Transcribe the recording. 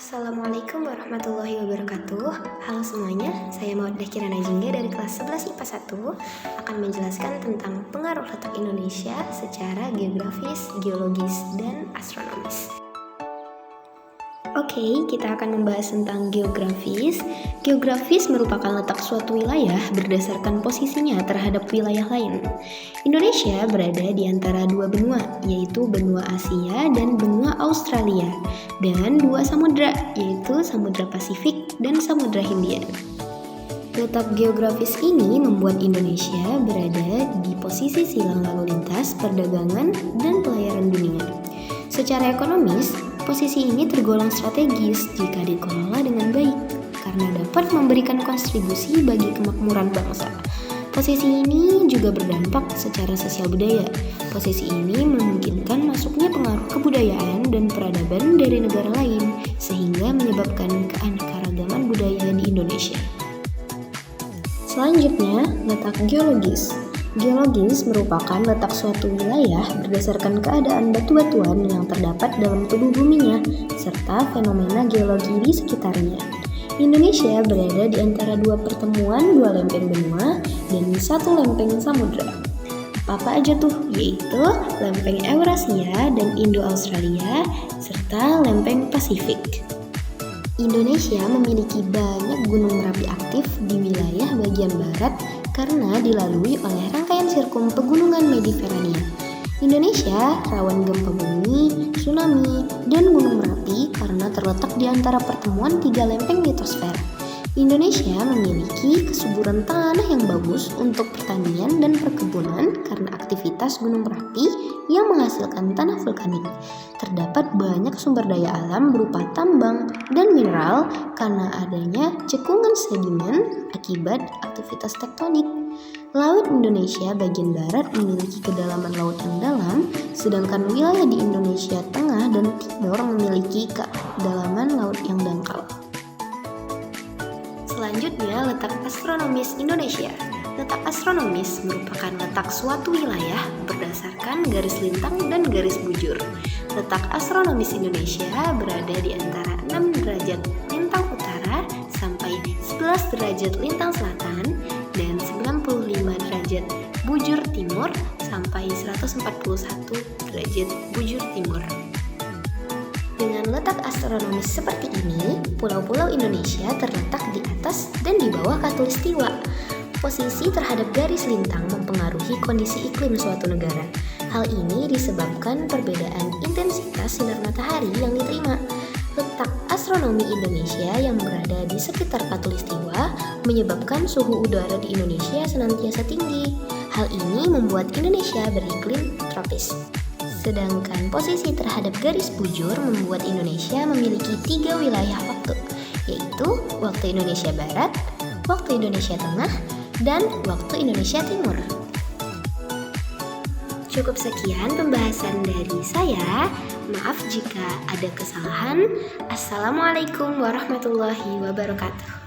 Assalamualaikum warahmatullahi wabarakatuh. Halo semuanya, saya Maudah Kirana Jingga dari kelas 11 IPA 1 akan menjelaskan tentang pengaruh letak Indonesia secara geografis, geologis, dan astronomis. Oke, kita akan membahas tentang geografis. Geografis merupakan letak suatu wilayah berdasarkan posisinya terhadap wilayah lain. Indonesia berada di antara dua benua, yaitu benua Asia dan benua Australia, dan dua samudra, yaitu Samudra Pasifik dan Samudra Hindia. Letak geografis ini membuat Indonesia berada di posisi silang lalu lintas, perdagangan, dan pelayaran dunia. Secara ekonomis, posisi ini tergolong strategis jika dikelola dengan baik, karena dapat memberikan kontribusi bagi kemakmuran bangsa. Posisi ini juga berdampak secara sosial budaya. Posisi ini memungkinkan masuknya pengaruh kebudayaan dan peradaban dari negara lain, sehingga menyebabkan keanekaragaman budaya di Indonesia. Selanjutnya, letak geologis. Geologis merupakan letak suatu wilayah berdasarkan keadaan batu-batuan yang terdapat dalam tubuh buminya, serta fenomena geologi di sekitarnya. Indonesia berada di antara dua pertemuan dua lempeng benua dan satu lempeng samudra. Apa aja tuh? Yaitu lempeng Eurasia dan Indo-Australia, serta lempeng Pasifik. Indonesia memiliki banyak gunung berapi aktif di wilayah bagian barat karena dilalui oleh rangkaian sirkum pegunungan Mediterania. Indonesia rawan gempa bumi, tsunami, dan gunung berapi karena terletak di antara pertemuan tiga lempeng litosfer. Indonesia memiliki kesuburan tanah yang bagus untuk pertanian dan perkebunan karena aktivitas gunung berapi yang menghasilkan tanah vulkanik. Terdapat banyak sumber daya alam berupa tambang dan mineral karena adanya cekungan sedimen akibat aktivitas tektonik. Laut Indonesia bagian barat memiliki kedalaman laut yang dalam, sedangkan wilayah di Indonesia tengah dan timur memiliki kedalaman laut yang dangkal. Selanjutnya, letak astronomis Indonesia. Letak astronomis merupakan letak suatu wilayah berdasarkan garis lintang dan garis bujur. Letak astronomis Indonesia berada di antara 6 derajat lintang utara sampai 11 derajat lintang selatan dan 95 derajat bujur timur sampai 141 derajat bujur timur. Dengan letak astronomis seperti ini, pulau-pulau Indonesia terletak di atas dan di bawah khatulistiwa. Posisi terhadap garis lintang mempengaruhi kondisi iklim suatu negara. Hal ini disebabkan perbedaan intensitas sinar matahari yang diterima. Letak astronomi Indonesia yang berada di sekitar khatulistiwa menyebabkan suhu udara di Indonesia senantiasa tinggi. Hal ini membuat Indonesia beriklim tropis. Sedangkan posisi terhadap garis bujur membuat Indonesia memiliki 3 wilayah waktu, yaitu waktu Indonesia Barat, waktu Indonesia Tengah, dan waktu Indonesia Timur. Cukup sekian pembahasan dari saya. Maaf jika ada kesalahan. Assalamualaikum warahmatullahi wabarakatuh.